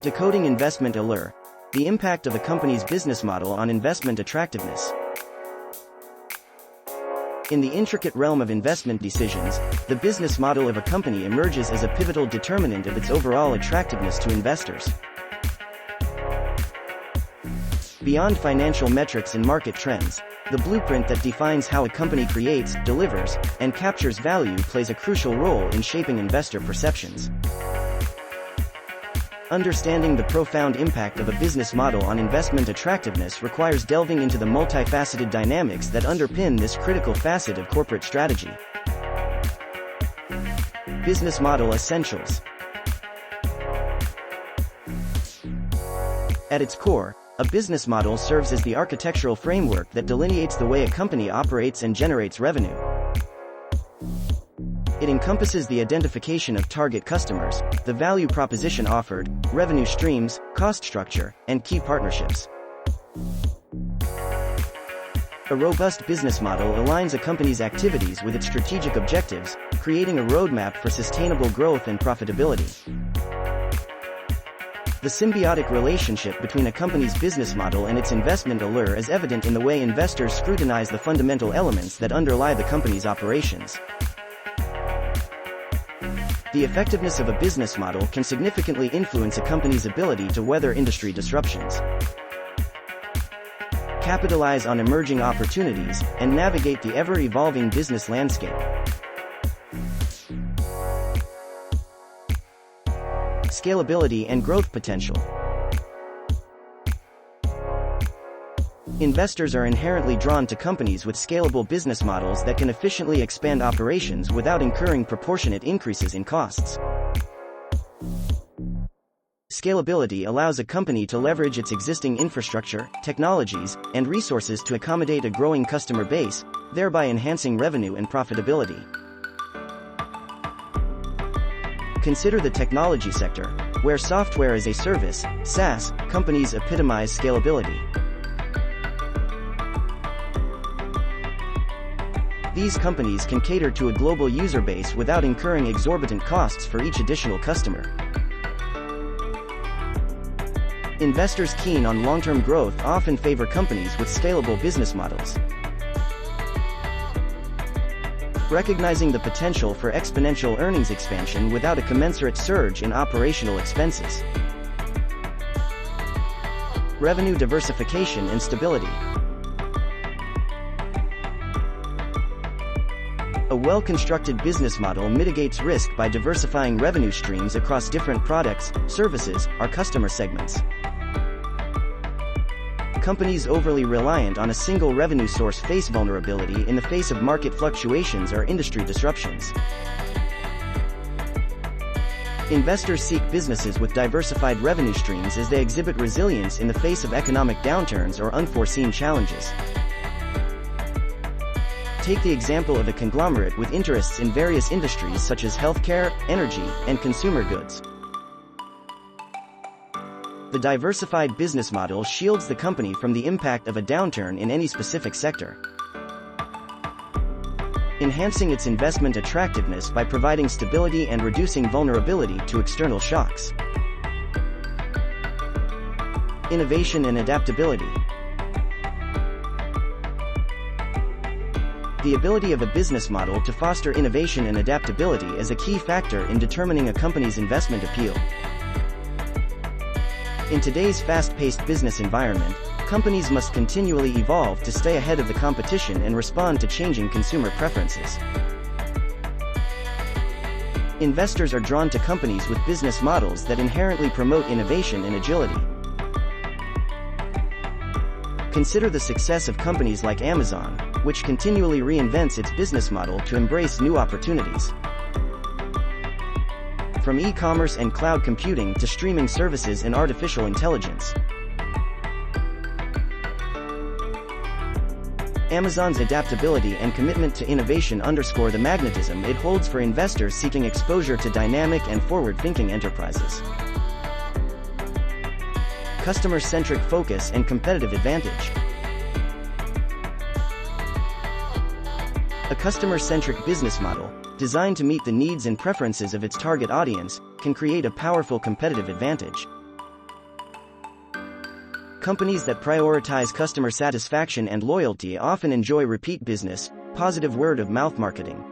Decoding investment allure. The impact of a company's business model on investment attractiveness. In the intricate realm of investment decisions, the business model of a company emerges as a pivotal determinant of its overall attractiveness to investors. Beyond financial metrics and market trends, the blueprint that defines how a company creates, delivers, and captures value plays a crucial role in shaping investor perceptions. Understanding the profound impact of a business model on investment attractiveness requires delving into the multifaceted dynamics that underpin this critical facet of corporate strategy. Business model essentials. At its core, a business model serves as the architectural framework that delineates the way a company operates and generates revenue. It encompasses the identification of target customers, the value proposition offered, revenue streams, cost structure, and key partnerships. A robust business model aligns a company's activities with its strategic objectives, creating a roadmap for sustainable growth and profitability. The symbiotic relationship between a company's business model and its investment allure is evident in the way investors scrutinize the fundamental elements that underlie the company's operations. The effectiveness of a business model can significantly influence a company's ability to weather industry disruptions, capitalize on emerging opportunities, and navigate the ever-evolving business landscape. Scalability and growth potential. Investors are inherently drawn to companies with scalable business models that can efficiently expand operations without incurring proportionate increases in costs. Scalability allows a company to leverage its existing infrastructure, technologies, and resources to accommodate a growing customer base, thereby enhancing revenue and profitability. Consider the technology sector, where software as a service, SaaS, companies epitomize scalability. These companies can cater to a global user base without incurring exorbitant costs for each additional customer. Investors keen on long-term growth often favor companies with scalable business models, recognizing the potential for exponential earnings expansion without a commensurate surge in operational expenses. Revenue diversification and stability. A well-constructed business model mitigates risk by diversifying revenue streams across different products, services, or customer segments. Companies overly reliant on a single revenue source face vulnerability in the face of market fluctuations or industry disruptions. Investors seek businesses with diversified revenue streams as they exhibit resilience in the face of economic downturns or unforeseen challenges. Take the example of a conglomerate with interests in various industries such as healthcare, energy, and consumer goods. The diversified business model shields the company from the impact of a downturn in any specific sector, enhancing its investment attractiveness by providing stability and reducing vulnerability to external shocks. Innovation and adaptability. The ability of a business model to foster innovation and adaptability is a key factor in determining a company's investment appeal. In today's fast-paced business environment, companies must continually evolve to stay ahead of the competition and respond to changing consumer preferences. Investors are drawn to companies with business models that inherently promote innovation and agility. Consider the success of companies like Amazon, which continually reinvents its business model to embrace new opportunities. From e-commerce and cloud computing to streaming services and artificial intelligence. Amazon's adaptability and commitment to innovation underscore the magnetism it holds for investors seeking exposure to dynamic and forward-thinking enterprises. Customer-centric focus and competitive advantage. A customer-centric business model, designed to meet the needs and preferences of its target audience, can create a powerful competitive advantage. Companies that prioritize customer satisfaction and loyalty often enjoy repeat business, positive word-of-mouth marketing,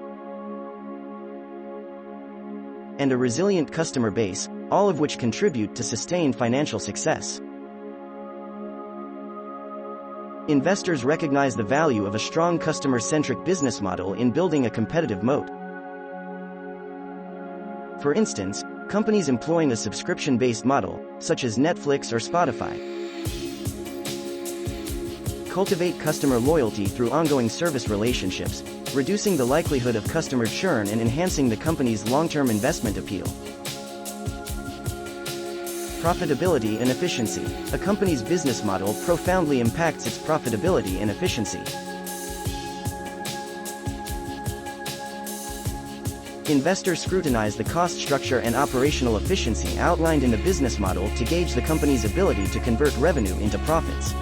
and a resilient customer base, all of which contribute to sustained financial success. Investors recognize the value of a strong customer-centric business model in building a competitive moat. For instance, companies employing a subscription-based model, such as Netflix or Spotify, cultivate customer loyalty through ongoing service relationships, reducing the likelihood of customer churn and enhancing the company's long-term investment appeal. Profitability and efficiency. A company's business model profoundly impacts its profitability and efficiency. Investors scrutinize the cost structure and operational efficiency outlined in the business model to gauge the company's ability to convert revenue into profits.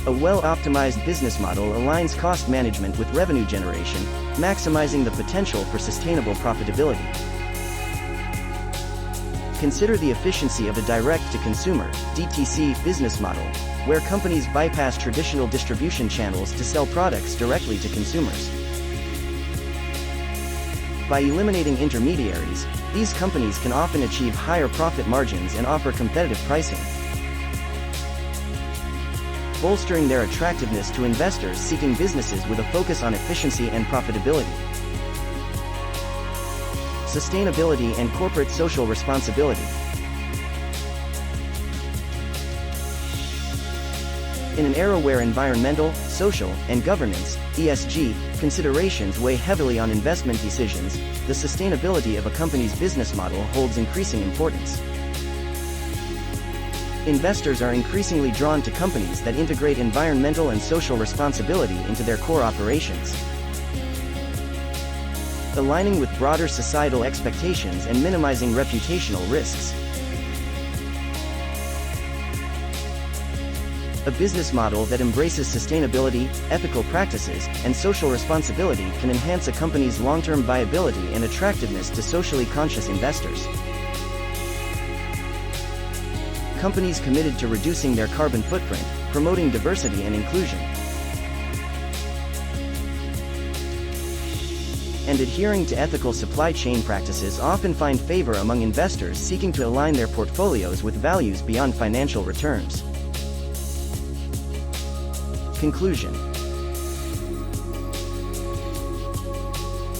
A well-optimized business model aligns cost management with revenue generation, maximizing the potential for sustainable profitability. Consider the efficiency of a direct-to-consumer (DTC) business model, where companies bypass traditional distribution channels to sell products directly to consumers. By eliminating intermediaries, these companies can often achieve higher profit margins and offer competitive pricing, bolstering their attractiveness to investors seeking businesses with a focus on efficiency and profitability. Sustainability and corporate social responsibility. In an era where environmental, social, and governance (ESG) considerations weigh heavily on investment decisions, the sustainability of a company's business model holds increasing importance. Investors are increasingly drawn to companies that integrate environmental and social responsibility into their core operations, aligning with broader societal expectations and minimizing reputational risks. A business model that embraces sustainability, ethical practices, and social responsibility can enhance a company's long-term viability and attractiveness to socially conscious investors. Companies committed to reducing their carbon footprint, promoting diversity and inclusion, and adhering to ethical supply chain practices often find favor among investors seeking to align their portfolios with values beyond financial returns. Conclusion.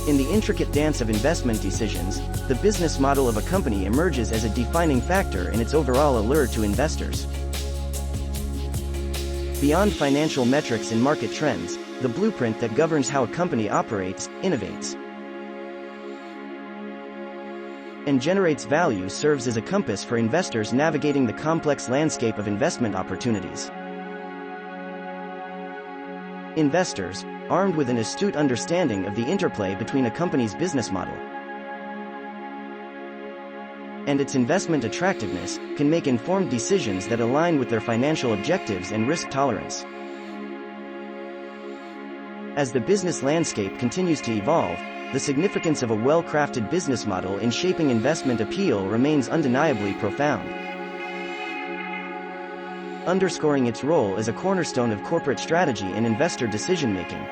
In the intricate dance of investment decisions, the business model of a company emerges as a defining factor in its overall allure to investors. Beyond financial metrics and market trends, the blueprint that governs how a company operates, innovates, and generates value serves as a compass for investors navigating the complex landscape of investment opportunities. Investors, armed with an astute understanding of the interplay between a company's business model and its investment attractiveness, can make informed decisions that align with their financial objectives and risk tolerance. As the business landscape continues to evolve, the significance of a well-crafted business model in shaping investment appeal remains undeniably profound, underscoring its role as a cornerstone of corporate strategy and investor decision-making.